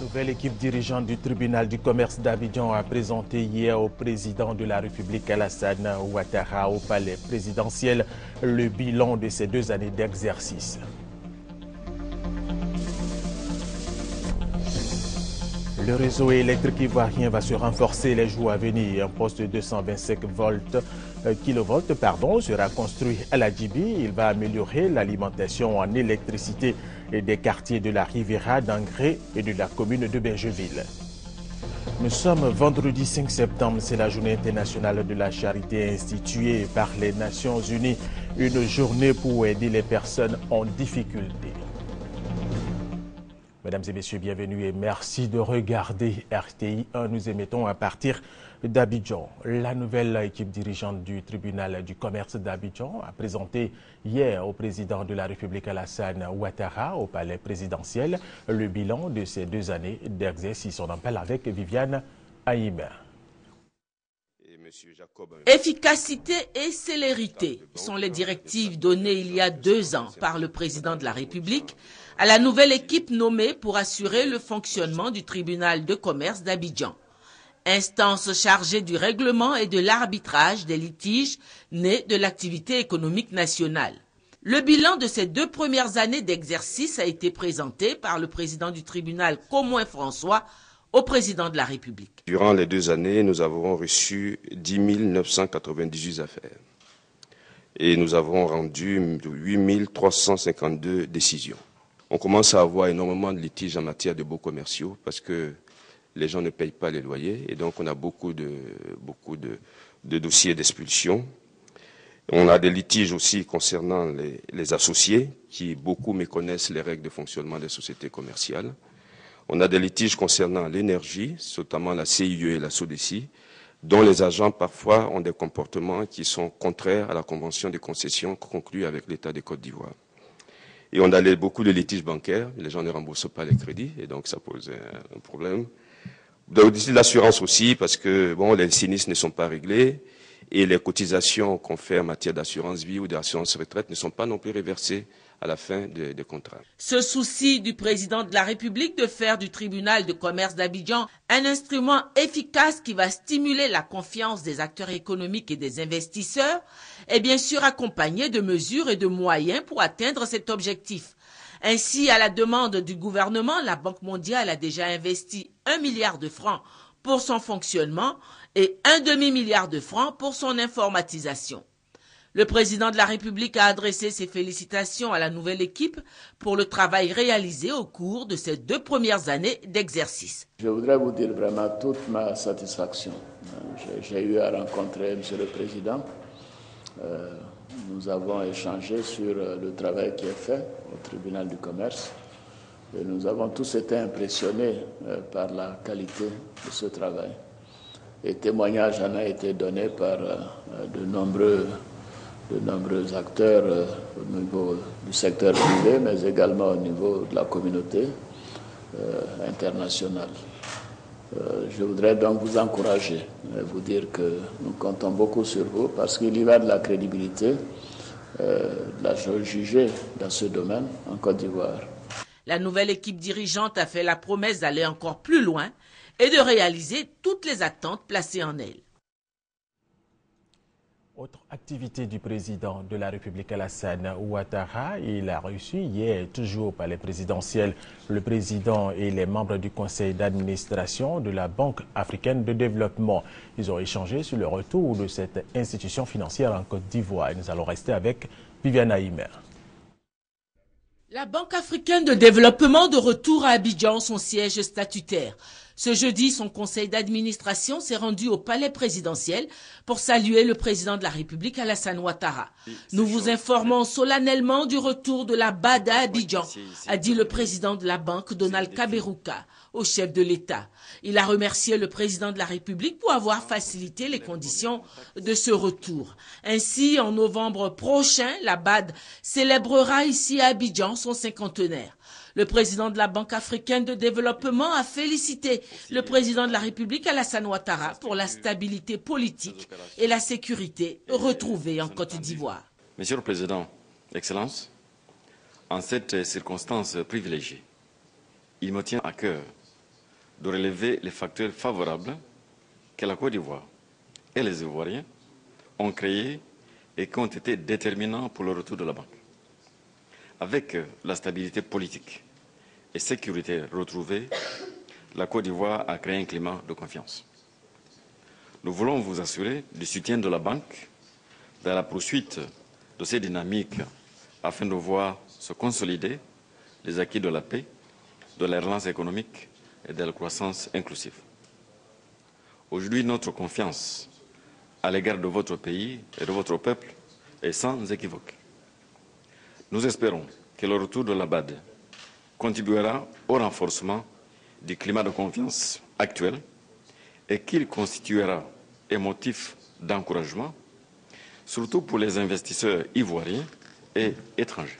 nouvelle équipe dirigeante du tribunal du commerce d'Abidjan a présenté hier au président de la République Alassane Ouattara au palais présidentiel le bilan de ces 2 années d'exercice. Le réseau électrique ivoirien va se renforcer les jours à venir. Un poste de 225 kV sera construit à la Djibi. Il va améliorer l'alimentation en électricité des quartiers de la Riviera, d'Angré et de la commune de Bergeville. Nous sommes vendredi 5 septembre, c'est la journée internationale de la charité instituée par les Nations Unies. Une journée pour aider les personnes en difficulté. Mesdames et messieurs, bienvenue et merci de regarder RTI 1. Nous émettons à partir d'Abidjan. La nouvelle équipe dirigeante du tribunal du commerce d'Abidjan a présenté hier au président de la République Alassane Ouattara au palais présidentiel le bilan de ces 2 années d'exercice. On en parle avec Viviane Haïm. Efficacité et célérité sont les directives données il y a 2 ans par le président de la République à la nouvelle équipe nommée pour assurer le fonctionnement du tribunal de commerce d'Abidjan. Instance chargée du règlement et de l'arbitrage des litiges nés de l'activité économique nationale. Le bilan de ces 2 premières années d'exercice a été présenté par le président du tribunal, Comouin François, au président de la République. Durant les 2 années, nous avons reçu 10 998 affaires et nous avons rendu 8 352 décisions. On commence à avoir énormément de litiges en matière de baux commerciaux parce que les gens ne payent pas les loyers et donc on a beaucoup de dossiers d'expulsion. On a des litiges aussi concernant les associés qui beaucoup méconnaissent les règles de fonctionnement des sociétés commerciales. On a des litiges concernant l'énergie, notamment la CIE et la SODECI, dont les agents parfois ont des comportements qui sont contraires à la convention de concession conclue avec l'État de Côte d'Ivoire. Et on a beaucoup de litiges bancaires, les gens ne remboursent pas les crédits et donc ça pose un problème. De l'assurance aussi parce que les sinistres ne sont pas réglés et les cotisations qu'on fait en matière d'assurance vie ou d'assurance retraite ne sont pas non plus reversées à la fin des contrats. Ce souci du président de la République de faire du tribunal de commerce d'Abidjan un instrument efficace qui va stimuler la confiance des acteurs économiques et des investisseurs est bien sûr accompagné de mesures et de moyens pour atteindre cet objectif. Ainsi, à la demande du gouvernement, la Banque mondiale a déjà investi 1 milliard de francs pour son fonctionnement et 1,5 milliard de francs pour son informatisation. Le président de la République a adressé ses félicitations à la nouvelle équipe pour le travail réalisé au cours de ces 2 premières années d'exercice. Je voudrais vous dire vraiment toute ma satisfaction. J'ai eu à rencontrer M. le Président. Nous avons échangé sur le travail qui est fait au tribunal du commerce. Et nous avons tous été impressionnés par la qualité de ce travail. Et témoignage en a été donné par de nombreux acteurs au niveau du secteur privé, mais également au niveau de la communauté internationale. Je voudrais donc vous encourager, vous dire que nous comptons beaucoup sur vous parce qu'il y va de la crédibilité de la chose jugée dans ce domaine en Côte d'Ivoire. La nouvelle équipe dirigeante a fait la promesse d'aller encore plus loin et de réaliser toutes les attentes placées en elle. Autre activité du président de la République Alassane Ouattara, il a reçu hier, toujours au palais présidentiel, le président et les membres du conseil d'administration de la Banque africaine de développement. Ils ont échangé sur le retour de cette institution financière en Côte d'Ivoire. Nous allons rester avec Viviane Haïm. La Banque africaine de développement de retour à Abidjan, son siège statutaire. Ce jeudi, son conseil d'administration s'est rendu au palais présidentiel pour saluer le président de la République, Alassane Ouattara. Nous vous informons solennellement du retour de la BAD à Abidjan, a dit le président de la banque, Donald Kaberuka, au chef de l'État. Il a remercié le président de la République pour avoir facilité les conditions de ce retour. Ainsi, en novembre prochain, la BAD célébrera ici à Abidjan son 50e. Le président de la Banque africaine de développement a félicité le président de la République, Alassane Ouattara, pour la stabilité politique et la sécurité retrouvée en Côte d'Ivoire. Monsieur le Président, Excellences, en cette circonstance privilégiée, il me tient à cœur de relever les facteurs favorables que la Côte d'Ivoire et les Ivoiriens ont créés et qui ont été déterminants pour le retour de la banque. Avec la stabilité politique et sécurité retrouvée, la Côte d'Ivoire a créé un climat de confiance. Nous voulons vous assurer du soutien de la banque dans la poursuite de ces dynamiques afin de voir se consolider les acquis de la paix, de la relance économique et de la croissance inclusive. Aujourd'hui, notre confiance à l'égard de votre pays et de votre peuple est sans équivoque. Nous espérons que le retour de la BAD contribuera au renforcement du climat de confiance actuel et qu'il constituera un motif d'encouragement, surtout pour les investisseurs ivoiriens et étrangers.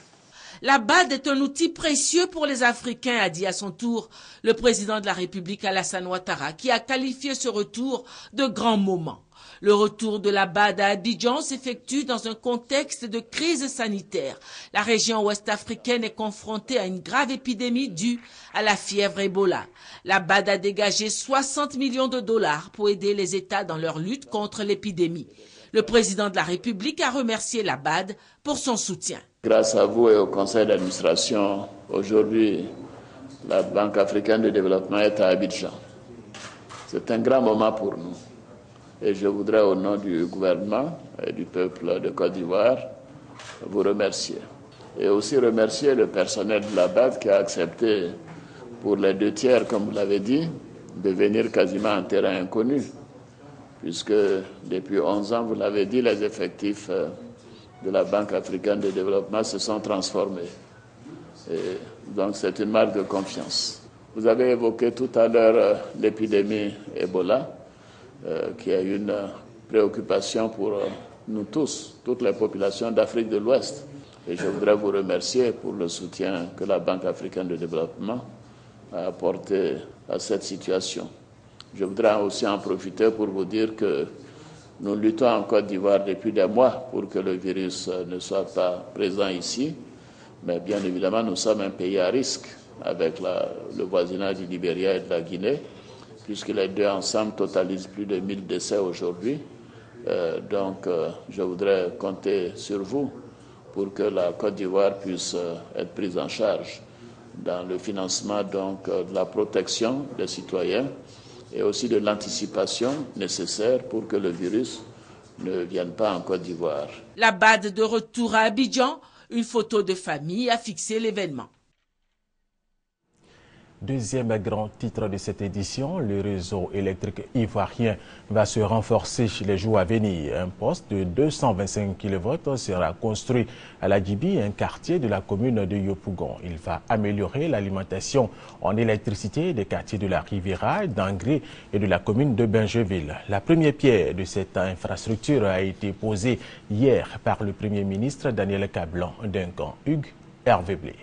La BAD est un outil précieux pour les Africains, a dit à son tour le président de la République Alassane Ouattara, qui a qualifié ce retour de grand moment. Le retour de la BAD à Abidjan s'effectue dans un contexte de crise sanitaire. La région ouest-africaine est confrontée à une grave épidémie due à la fièvre Ebola. La BAD a dégagé 60 millions de dollars pour aider les États dans leur lutte contre l'épidémie. Le président de la République a remercié la BAD pour son soutien. Grâce à vous et au conseil d'administration, aujourd'hui, la Banque africaine de développement est à Abidjan. C'est un grand moment pour nous. Et je voudrais, au nom du gouvernement et du peuple de Côte d'Ivoire, vous remercier. Et aussi remercier le personnel de la BAD qui a accepté, pour les 2/3, comme vous l'avez dit, de venir quasiment en terrain inconnu. Puisque depuis 11 ans, vous l'avez dit, les effectifs de la Banque africaine de développement se sont transformés. Et donc c'est une marque de confiance. Vous avez évoqué tout à l'heure l'épidémie Ebola, qui est une préoccupation pour nous tous, toutes les populations d'Afrique de l'Ouest. Et je voudrais vous remercier pour le soutien que la Banque africaine de développement a apporté à cette situation. Je voudrais aussi en profiter pour vous dire que nous luttons en Côte d'Ivoire depuis des mois pour que le virus ne soit pas présent ici. Mais bien évidemment, nous sommes un pays à risque avec le voisinage du Libéria et de la Guinée, puisque les deux ensemble totalisent plus de 1000 décès aujourd'hui. Donc, je voudrais compter sur vous pour que la Côte d'Ivoire puisse être prise en charge dans le financement donc, de la protection des citoyens et aussi de l'anticipation nécessaire pour que le virus ne vienne pas en Côte d'Ivoire. La BAD de retour à Abidjan, une photo de famille a fixé l'événement. Deuxième grand titre de cette édition, le réseau électrique ivoirien va se renforcer les jours à venir. Un poste de 225 kV sera construit à la Djibi, un quartier de la commune de Yopougon. Il va améliorer l'alimentation en électricité des quartiers de la Riviera, d'Angré et de la commune de Bingerville. La première pierre de cette infrastructure a été posée hier par le Premier ministre Daniel Kablan-Duncan. Hugues Hervé Blé.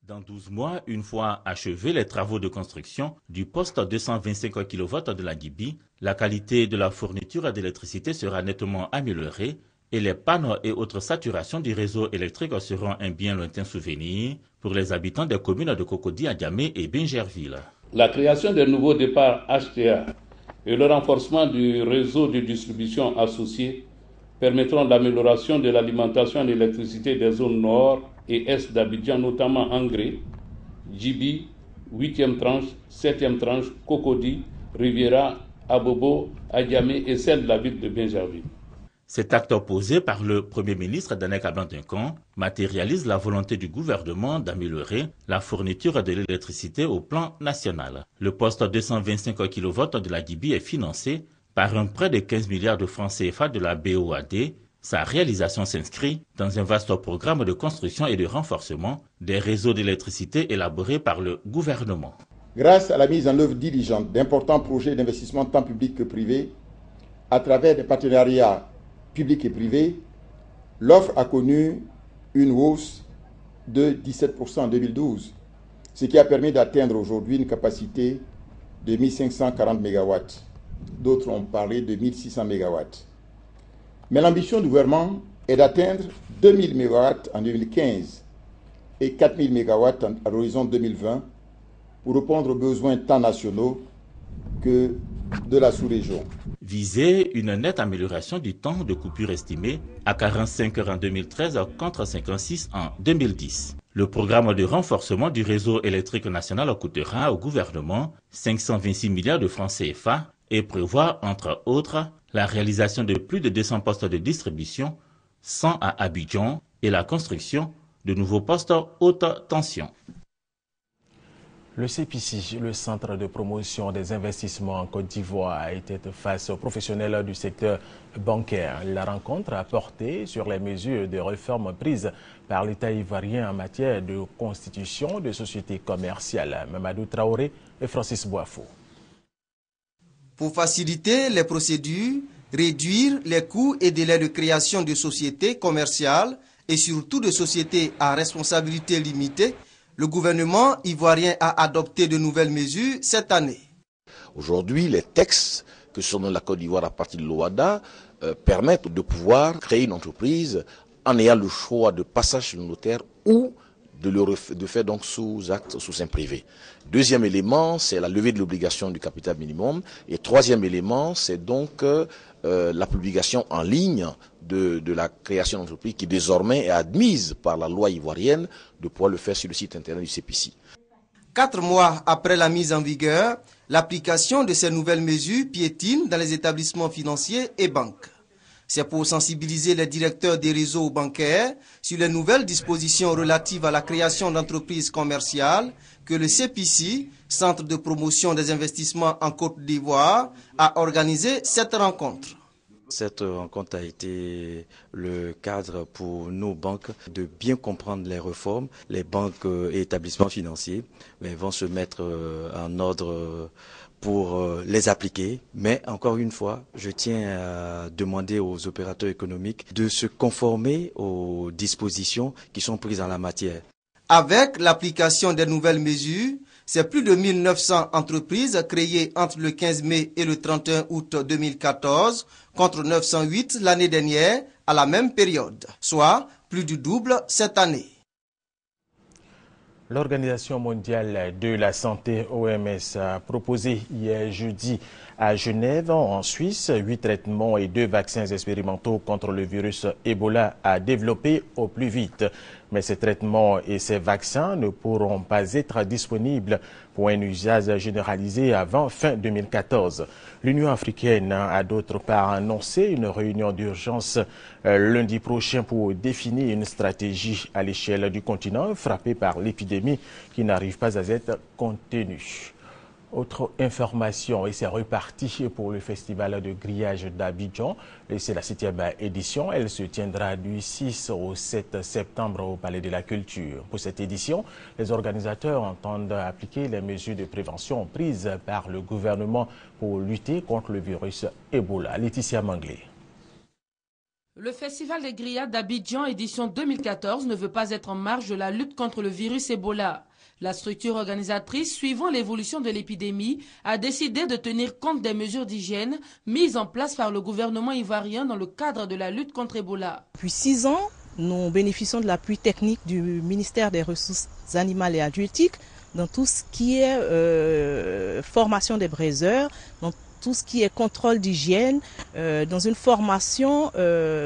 Dans 12 mois, une fois achevés les travaux de construction du poste 225 kV de la Djibi, la qualité de la fourniture d'électricité sera nettement améliorée et les pannes et autres saturations du réseau électrique seront un bien lointain souvenir pour les habitants des communes de Cocody, Adjamé et Bingerville. La création des nouveaux départs HTA et le renforcement du réseau de distribution associé permettront l'amélioration de l'alimentation en électricité des zones nord et est d'Abidjan, notamment Angré, Djibi, 8e tranche, 7e tranche, Cocody, Riviera, Abobo, Adjamé et celle de la ville de Bingerville. Cet acte posé par le Premier ministre Daniel Kablan-Duncan matérialise la volonté du gouvernement d'améliorer la fourniture de l'électricité au plan national. Le poste 225 kV de la Djibi est financé par un prêt de 15 milliards de francs CFA de la BOAD. Sa réalisation s'inscrit dans un vaste programme de construction et de renforcement des réseaux d'électricité élaborés par le gouvernement. Grâce à la mise en œuvre diligente d'importants projets d'investissement tant public que privé, à travers des partenariats publics et privés, l'offre a connu une hausse de 17% en 2012, ce qui a permis d'atteindre aujourd'hui une capacité de 1540 MW. D'autres ont parlé de 1600 MW. Mais l'ambition du gouvernement est d'atteindre 2000 MW en 2015 et 4000 MW à l'horizon 2020 pour répondre aux besoins tant nationaux que de la sous-région. Viser une nette amélioration du temps de coupure estimé à 45 heures en 2013 contre 56 en 2010. Le programme de renforcement du réseau électrique national coûtera au gouvernement 526 milliards de francs CFA et prévoit, entre autres, la réalisation de plus de 200 postes de distribution, 100 à Abidjan et la construction de nouveaux postes haute tension. Le CPC, le Centre de promotion des investissements en Côte d'Ivoire, a été face aux professionnels du secteur bancaire. La rencontre a porté sur les mesures de réforme prises par l'État ivoirien en matière de constitution de sociétés commerciales. Mamadou Traoré et Francis Boafo. Pour faciliter les procédures, réduire les coûts et délais de création de sociétés commerciales et surtout de sociétés à responsabilité limitée, le gouvernement ivoirien a adopté de nouvelles mesures cette année. Aujourd'hui, les textes que sont dans la Côte d'Ivoire à partir de l'OADA permettent de pouvoir créer une entreprise en ayant le choix de passage chez le notaire ou de faire donc sous acte, sous seing privé. Deuxième élément, c'est la levée de l'obligation du capital minimum. Et troisième élément, c'est donc la publication en ligne de la création d'entreprise qui désormais est admise par la loi ivoirienne de pouvoir le faire sur le site internet du CPC. 4 mois après la mise en vigueur, l'application de ces nouvelles mesures piétine dans les établissements financiers et banques. C'est pour sensibiliser les directeurs des réseaux bancaires sur les nouvelles dispositions relatives à la création d'entreprises commerciales que le CPC, Centre de promotion des investissements en Côte d'Ivoire, a organisé cette rencontre. Cette rencontre a été le cadre pour nos banques de bien comprendre les réformes. Les banques et établissements financiers vont se mettre en ordre pour les appliquer. Mais encore une fois, je tiens à demander aux opérateurs économiques de se conformer aux dispositions qui sont prises en la matière. Avec l'application des nouvelles mesures, c'est plus de 1900 entreprises créées entre le 15 mai et le 31 août 2014 contre 908 l'année dernière à la même période, soit plus du double cette année. L'Organisation mondiale de la santé, OMS, a proposé hier jeudi à Genève, en Suisse, 8 traitements et 2 vaccins expérimentaux contre le virus Ebola à développer au plus vite. Mais ces traitements et ces vaccins ne pourront pas être disponibles pour un usage généralisé avant fin 2014. L'Union africaine a d'autre part annoncé une réunion d'urgence lundi prochain pour définir une stratégie à l'échelle du continent frappé par l'épidémie qui n'arrive pas à être contenue. Autre information, et c'est reparti pour le festival de grillage d'Abidjan. C'est la 7e édition. Elle se tiendra du 6 au 7 septembre au Palais de la Culture. Pour cette édition, les organisateurs entendent appliquer les mesures de prévention prises par le gouvernement pour lutter contre le virus Ebola. Laetitia Manglé. Le Festival des grillades d'Abidjan édition 2014 ne veut pas être en marge de la lutte contre le virus Ebola. La structure organisatrice, suivant l'évolution de l'épidémie, a décidé de tenir compte des mesures d'hygiène mises en place par le gouvernement ivoirien dans le cadre de la lutte contre Ebola. Depuis 6 ans, nous bénéficions de l'appui technique du ministère des Ressources animales et halieutiques dans tout ce qui est formation des braiseurs, dans tout ce qui est contrôle d'hygiène, dans une formation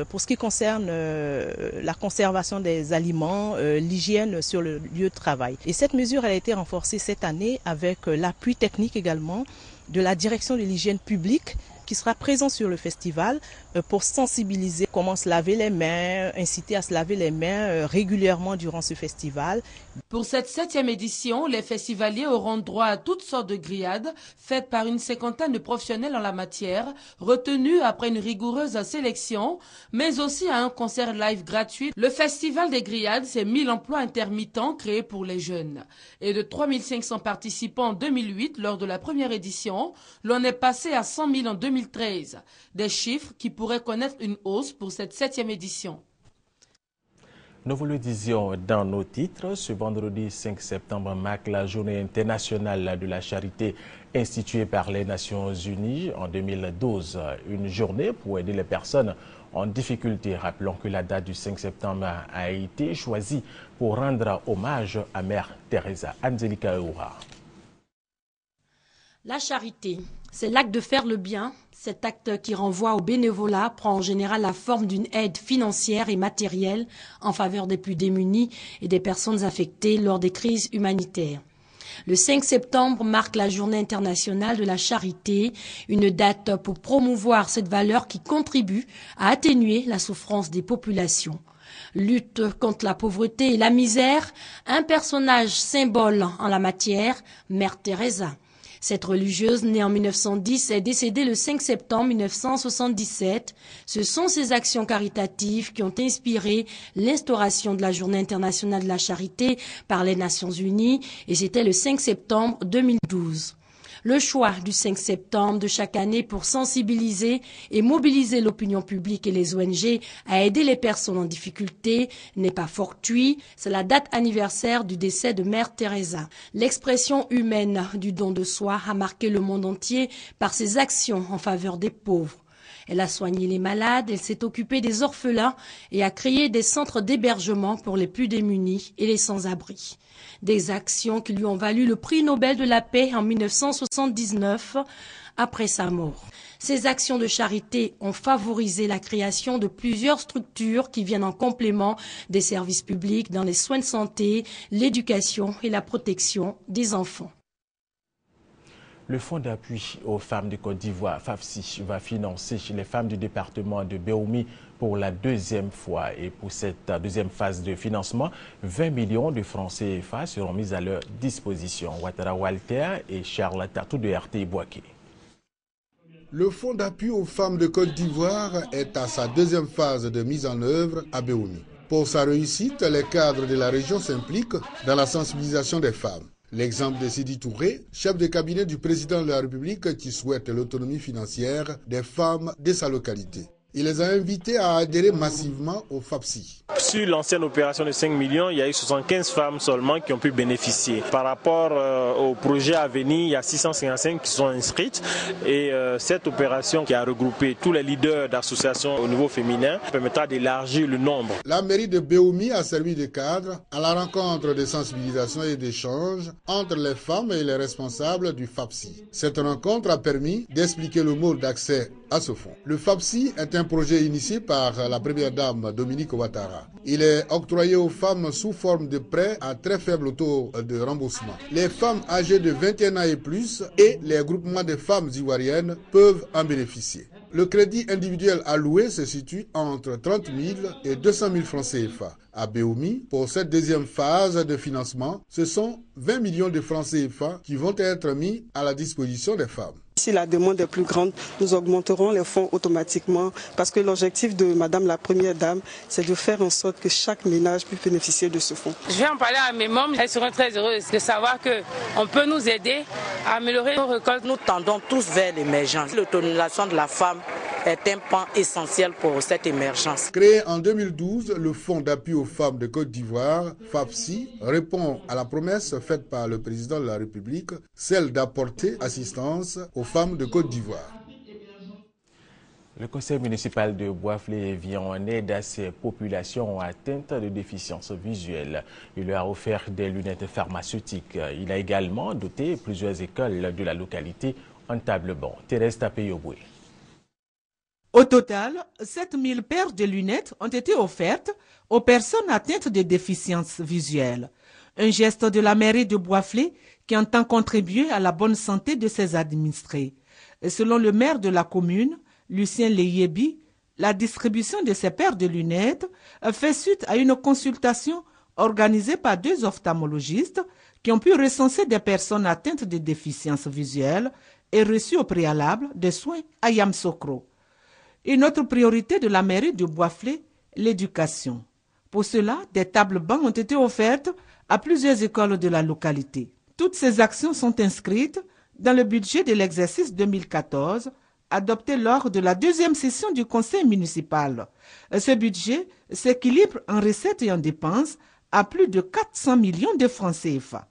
pour ce qui concerne la conservation des aliments, l'hygiène sur le lieu de travail. Et cette mesure elle a été renforcée cette année avec l'appui technique également de la direction de l'hygiène publique qui sera présent sur le festival pour sensibiliser comment se laver les mains, inciter à se laver les mains régulièrement durant ce festival. Pour cette 7e édition, les festivaliers auront droit à toutes sortes de grillades faites par une 50aine de professionnels en la matière, retenus après une rigoureuse sélection, mais aussi à un concert live gratuit. Le festival des grillades, c'est 1000 emplois intermittents créés pour les jeunes. Et de 3500 participants en 2008 lors de la première édition, l'on est passé à 100 000 en 2013. Des chiffres qui pourraient connaître une hausse pour cette 7e édition. Nous vous le disions dans nos titres, ce vendredi 5 septembre marque la journée internationale de la charité instituée par les Nations Unies en 2012. Une journée pour aider les personnes en difficulté. Rappelons que la date du 5 septembre a été choisie pour rendre hommage à Mère Teresa. Angelica Eura. La charité, c'est l'acte de faire le bien. Cet acte qui renvoie au bénévolat prend en général la forme d'une aide financière et matérielle en faveur des plus démunis et des personnes affectées lors des crises humanitaires. Le 5 septembre marque la Journée internationale de la charité, une date pour promouvoir cette valeur qui contribue à atténuer la souffrance des populations. Lutte contre la pauvreté et la misère, un personnage symbole en la matière, Mère Teresa. Cette religieuse, née en 1910, est décédée le 5 septembre 1977. Ce sont ses actions caritatives qui ont inspiré l'instauration de la Journée internationale de la charité par les Nations Unies, et c'était le 5 septembre 2012. Le choix du 5 septembre de chaque année pour sensibiliser et mobiliser l'opinion publique et les ONG à aider les personnes en difficulté n'est pas fortuit. C'est la date anniversaire du décès de Mère Teresa. L'expression humaine du don de soi a marqué le monde entier par ses actions en faveur des pauvres. Elle a soigné les malades, elle s'est occupée des orphelins et a créé des centres d'hébergement pour les plus démunis et les sans-abri. Des actions qui lui ont valu le prix Nobel de la paix en 1979, après sa mort. Ces actions de charité ont favorisé la création de plusieurs structures qui viennent en complément des services publics dans les soins de santé, l'éducation et la protection des enfants. Le Fonds d'appui aux femmes de Côte d'Ivoire, FAFSI, va financer les femmes du département de Béoumi pour la deuxième fois. Et pour cette deuxième phase de financement, 20 millions de francs CFA seront mis à leur disposition. Ouattara Walter et Charles Tartou de RT Boaké. Le Fonds d'appui aux femmes de Côte d'Ivoire est à sa deuxième phase de mise en œuvre à Béoumi. Pour sa réussite, les cadres de la région s'impliquent dans la sensibilisation des femmes. L'exemple de Sidi Touré, chef de cabinet du président de la République qui souhaite l'autonomie financière des femmes de sa localité. Il les a invités à adhérer massivement au FAFSI. Sur l'ancienne opération de 5 millions, il y a eu 75 femmes seulement qui ont pu bénéficier. Par rapport au projet à venir, il y a 655 qui sont inscrites. Et cette opération qui a regroupé tous les leaders d'associations au niveau féminin permettra d'élargir le nombre. La mairie de Béoumi a servi de cadre à la rencontre de sensibilisation et d'échange entre les femmes et les responsables du FAFSI. Cette rencontre a permis d'expliquer le mode d'accès à ce fonds. Le FAFSI est un projet initié par la première dame Dominique Ouattara. Il est octroyé aux femmes sous forme de prêts à très faible taux de remboursement. Les femmes âgées de 21 ans et plus et les groupements de femmes ivoiriennes peuvent en bénéficier. Le crédit individuel alloué se situe entre 30 000 et 200 000 francs CFA. À Béoumi, pour cette deuxième phase de financement, ce sont 20 millions de francs CFA qui vont être mis à la disposition des femmes. Si la demande est plus grande, nous augmenterons les fonds automatiquement parce que l'objectif de Madame la Première Dame, c'est de faire en sorte que chaque ménage puisse bénéficier de ce fonds. Je vais en parler à mes membres. Elles seront très heureuses de savoir qu'on peut nous aider à améliorer nos récoltes. Nous tendons tous vers l'émergence. L'autonomisation de la femme est un pan essentiel pour cette émergence. Créé en 2012, le Fonds d'appui aux femmes de Côte d'Ivoire, FAFSI, répond à la promesse faite par le président de la République, celle d'apporter assistance aux femmes de Côte d'Ivoire. Le conseil municipal de Boisflé vient en aide à ces populations atteintes de déficience visuelle. Il leur a offert des lunettes pharmaceutiques. Il a également doté plusieurs écoles de la localité en table-banc. Thérèse Tapé-Yoboué. Au total, 7000 paires de lunettes ont été offertes aux personnes atteintes de déficience visuelle. Un geste de la mairie de Boisflé qui entend contribuer à la bonne santé de ses administrés. Et selon le maire de la commune, Lucien Leyebi, la distribution de ces paires de lunettes fait suite à une consultation organisée par 2 ophtalmologistes qui ont pu recenser des personnes atteintes de déficience visuelle et reçu au préalable des soins à Yamoussoukro. Une autre priorité de la mairie de Boisflé, l'éducation. Pour cela, des tables-bancs ont été offertes à plusieurs écoles de la localité. Toutes ces actions sont inscrites dans le budget de l'exercice 2014, adopté lors de la 2e session du conseil municipal. Ce budget s'équilibre en recettes et en dépenses à plus de 400 millions de francs CFA.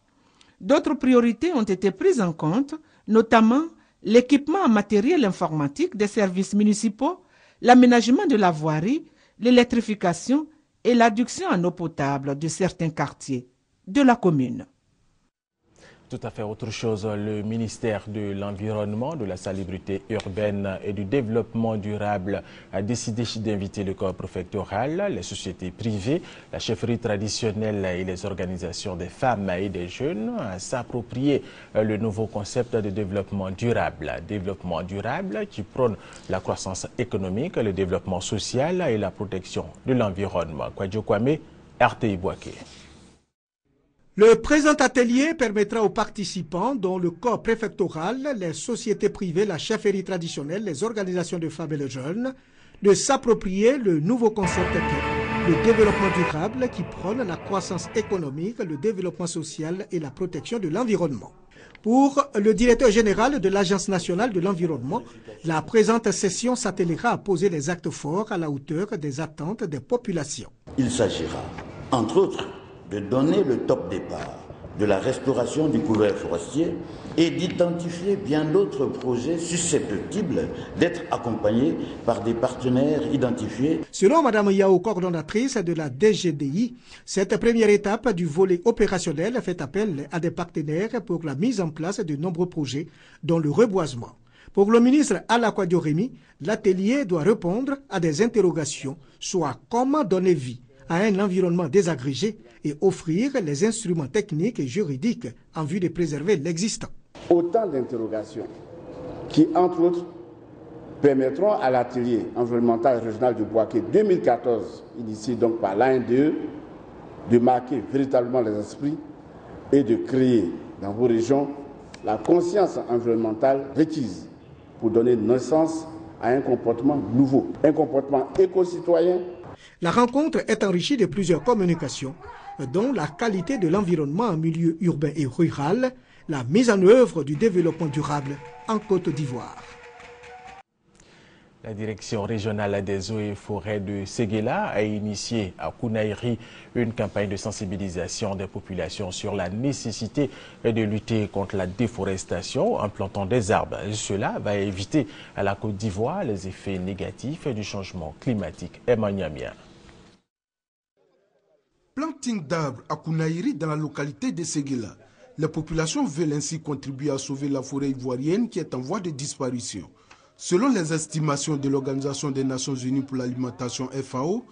D'autres priorités ont été prises en compte, notamment l'équipement en matériel informatique des services municipaux, l'aménagement de la voirie, l'électrification et l'adduction en eau potable de certains quartiers de la commune. Tout à fait autre chose. Le ministère de l'Environnement, de la Salubrité urbaine et du Développement durable a décidé d'inviter le corps préfectoral, les sociétés privées, la chefferie traditionnelle et les organisations des femmes et des jeunes à s'approprier le nouveau concept de développement durable. Développement durable qui prône la croissance économique, le développement social et la protection de l'environnement. Kwadjo Kwame, RTI Boaké. Le présent atelier permettra aux participants, dont le corps préfectoral, les sociétés privées, la chefferie traditionnelle, les organisations de femmes et de jeunes, de s'approprier le nouveau concept qu'est le développement durable qui prône la croissance économique, le développement social et la protection de l'environnement. Pour le directeur général de l'Agence nationale de l'environnement, la présente session s'attellera à poser les actes forts à la hauteur des attentes des populations. Il s'agira, entre autres, de donner le top départ de la restauration du couvert forestier et d'identifier bien d'autres projets susceptibles d'être accompagnés par des partenaires identifiés. Selon Mme Yao, coordonnatrice de la DGDI, cette première étape du volet opérationnel fait appel à des partenaires pour la mise en place de nombreux projets, dont le reboisement. Pour le ministre Alla Kwadjo Rémy, l'atelier doit répondre à des interrogations, soit comment donner vie à un environnement désagrégé et offrir les instruments techniques et juridiques en vue de préserver l'existant. Autant d'interrogations qui, entre autres, permettront à l'atelier environnemental régional de Boaké 2014, initié donc par l'ANDE, de marquer véritablement les esprits et de créer dans vos régions la conscience environnementale requise pour donner naissance à un comportement nouveau, un comportement éco-citoyen. La rencontre est enrichie de plusieurs communications, dont la qualité de l'environnement en milieu urbain et rural, la mise en œuvre du développement durable en Côte d'Ivoire. La direction régionale des eaux et forêts de Séguéla a initié à Kounaïri une campagne de sensibilisation des populations sur la nécessité de lutter contre la déforestation en plantant des arbres. Cela va éviter à la Côte d'Ivoire les effets négatifs du changement climatique. Emmanuel. Planting d'arbres à Kounaïri dans la localité de Séguéla. Les populations veulent ainsi contribuer à sauver la forêt ivoirienne qui est en voie de disparition. Selon les estimations de l'Organisation des Nations Unies pour l'alimentation FAO,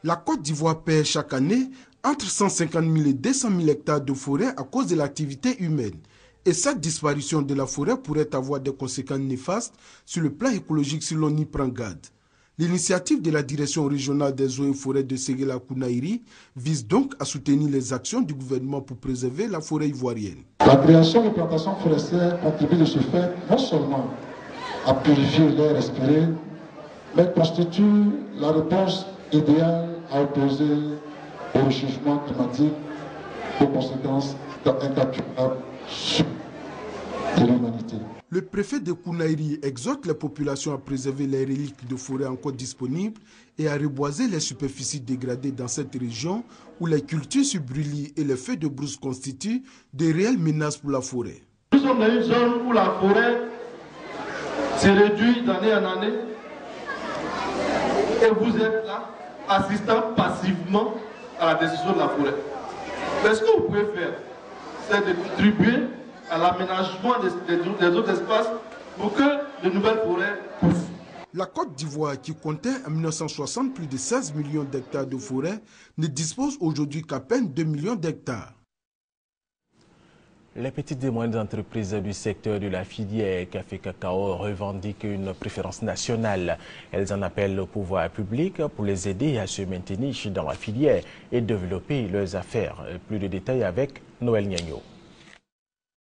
la Côte d'Ivoire perd chaque année entre 150 000 et 200 000 hectares de forêt à cause de l'activité humaine. Et cette disparition de la forêt pourrait avoir des conséquences néfastes sur le plan écologique si l'on y prend garde. L'initiative de la direction régionale des eaux et forêts de Séguéla Kounaïri vise donc à soutenir les actions du gouvernement pour préserver la forêt ivoirienne. La création de plantations forestières contribue de ce fait non seulement à purifier l'air respiré, mais constitue la réponse idéale à opposer au réchauffement climatique aux conséquences incalculables sur l'humanité. Le préfet de Kounaïri exhorte les populations à préserver les reliques de forêt encore disponibles et à reboiser les superficies dégradées dans cette région où les cultures sur brûlis et les feux de brousse constituent de réelles menaces pour la forêt. Nous sommes dans une zone où la forêt se réduit d'année en année et vous êtes là, assistant passivement à la destruction de la forêt. Mais ce que vous pouvez faire, c'est de contribuer à l'aménagement des autres espaces pour que de nouvelles forêts poussent. La Côte d'Ivoire, qui comptait en 1960 plus de 16 millions d'hectares de forêt, ne dispose aujourd'hui qu'à peine 2 millions d'hectares. Les petites et moyennes entreprises du secteur de la filière café-cacao revendiquent une préférence nationale. Elles en appellent au pouvoir public pour les aider à se maintenir dans la filière et développer leurs affaires. Plus de détails avec Noël Niagno.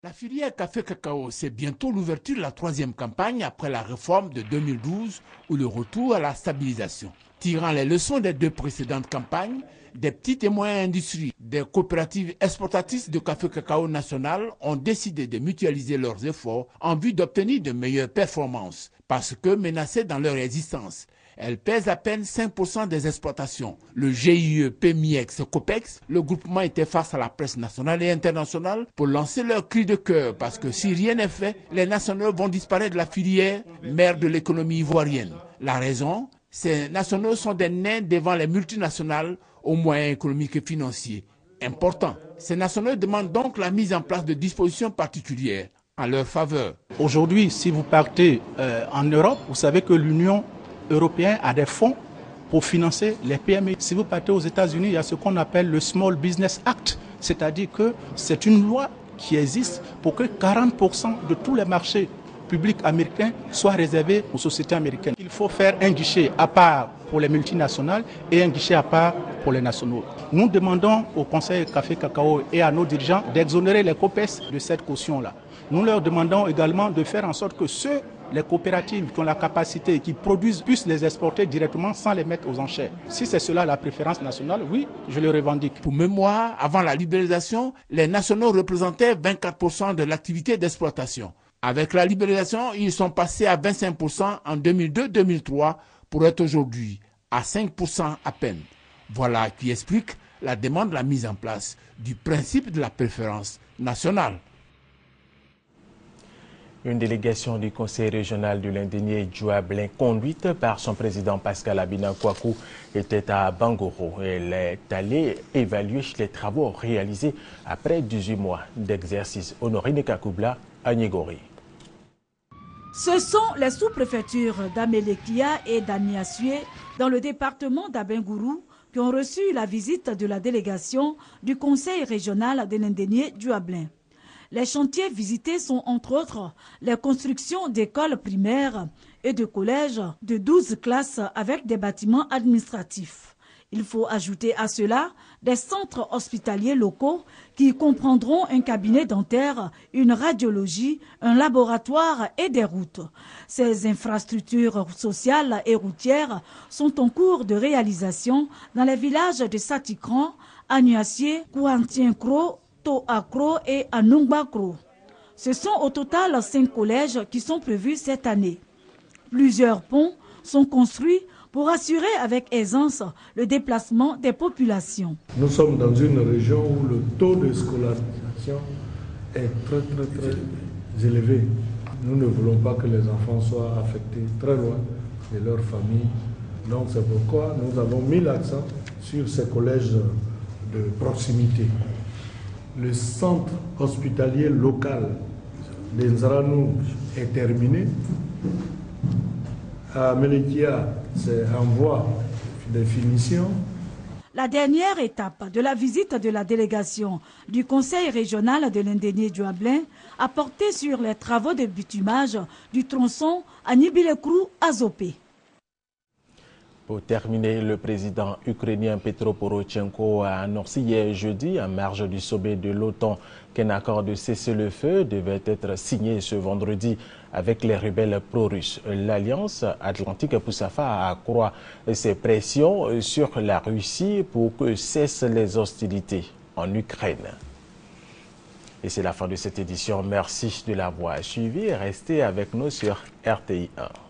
La filière café-cacao, c'est bientôt l'ouverture de la 3e campagne après la réforme de 2012 ou le retour à la stabilisation. Tirant les leçons des 2 précédentes campagnes, des petites et moyennes industries, des coopératives exportatrices de café-cacao national ont décidé de mutualiser leurs efforts en vue d'obtenir de meilleures performances parce que menacées dans leur existence. Elles pèsent à peine 5% des exportations. Le GIE, PMIEX, COPEX, le groupement était face à la presse nationale et internationale pour lancer leur cri de cœur parce que si rien n'est fait, les nationaux vont disparaître de la filière mère de l'économie ivoirienne. La raison, ces nationaux sont des nains devant les multinationales aux moyens économiques et financiers. important. Ces nationaux demandent donc la mise en place de dispositions particulières en leur faveur. Aujourd'hui, si vous partez en Europe, vous savez que l'Union européenne a des fonds pour financer les PME. Si vous partez aux États-Unis, il y a ce qu'on appelle le Small Business Act, c'est-à-dire que c'est une loi qui existe pour que 40% de tous les marchés publics américains soient réservés aux sociétés américaines. Il faut faire un guichet à part pour les multinationales et un guichet à part pour les nationaux. Nous demandons au Conseil Café Cacao et à nos dirigeants d'exonérer les COPES de cette caution-là. Nous leur demandons également de faire en sorte que les coopératives qui ont la capacité et qui produisent puissent les exporter directement sans les mettre aux enchères. Si c'est cela la préférence nationale, oui, je le revendique. Pour mémoire, avant la libéralisation, les nationaux représentaient 24% de l'activité d'exploitation. Avec la libéralisation, ils sont passés à 25% en 2002-2003 pour être aujourd'hui à 5% à peine. Voilà qui explique la demande de la mise en place du principe de la préférence nationale. Une délégation du Conseil régional de l'Indénié Djouablin, conduite par son président Pascal Abina Kouakou, était à Bangoro. Elle est allée évaluer les travaux réalisés après 18 mois d'exercice. Honorine Kakoubla à Nigori. Ce sont les sous-préfectures d'Amélékia et d'Aniasué dans le département d'Abengourou qui ont reçu la visite de la délégation du Conseil régional de l'Indénié Djouablin. Les chantiers visités sont entre autres les constructions d'écoles primaires et de collèges de 12 classes avec des bâtiments administratifs. Il faut ajouter à cela des centres hospitaliers locaux qui comprendront un cabinet dentaire, une radiologie, un laboratoire et des routes. Ces infrastructures sociales et routières sont en cours de réalisation dans les villages de Satikran, Aniasié, Kouantienkro, Toakro et Anungbakro. Ce sont au total 5 collèges qui sont prévus cette année. Plusieurs ponts sont construits pour assurer avec aisance le déplacement des populations. Nous sommes dans une région où le taux de scolarisation est très élevé. Nous ne voulons pas que les enfants soient affectés très loin de leur famille. Donc c'est pourquoi nous avons mis l'accent sur ces collèges de proximité. Le centre hospitalier local d'Enzaranou est terminé. À Mélékia, c'est en voie de finition. La dernière étape de la visite de la délégation du Conseil régional de l'Indénié Djouablin a porté sur les travaux de bitumage du tronçon à Nibilekrou à Zopé. Pour terminer, le président ukrainien Petro Porochenko a annoncé hier jeudi, en marge du sommet de l'OTAN, qu'un accord de cessez-le-feu devait être signé ce vendredi avec les rebelles pro-russes. L'Alliance Atlantique pousse à accroître ses pressions sur la Russie pour que cessent les hostilités en Ukraine. Et c'est la fin de cette édition. Merci de l'avoir suivi et restez avec nous sur RTI 1.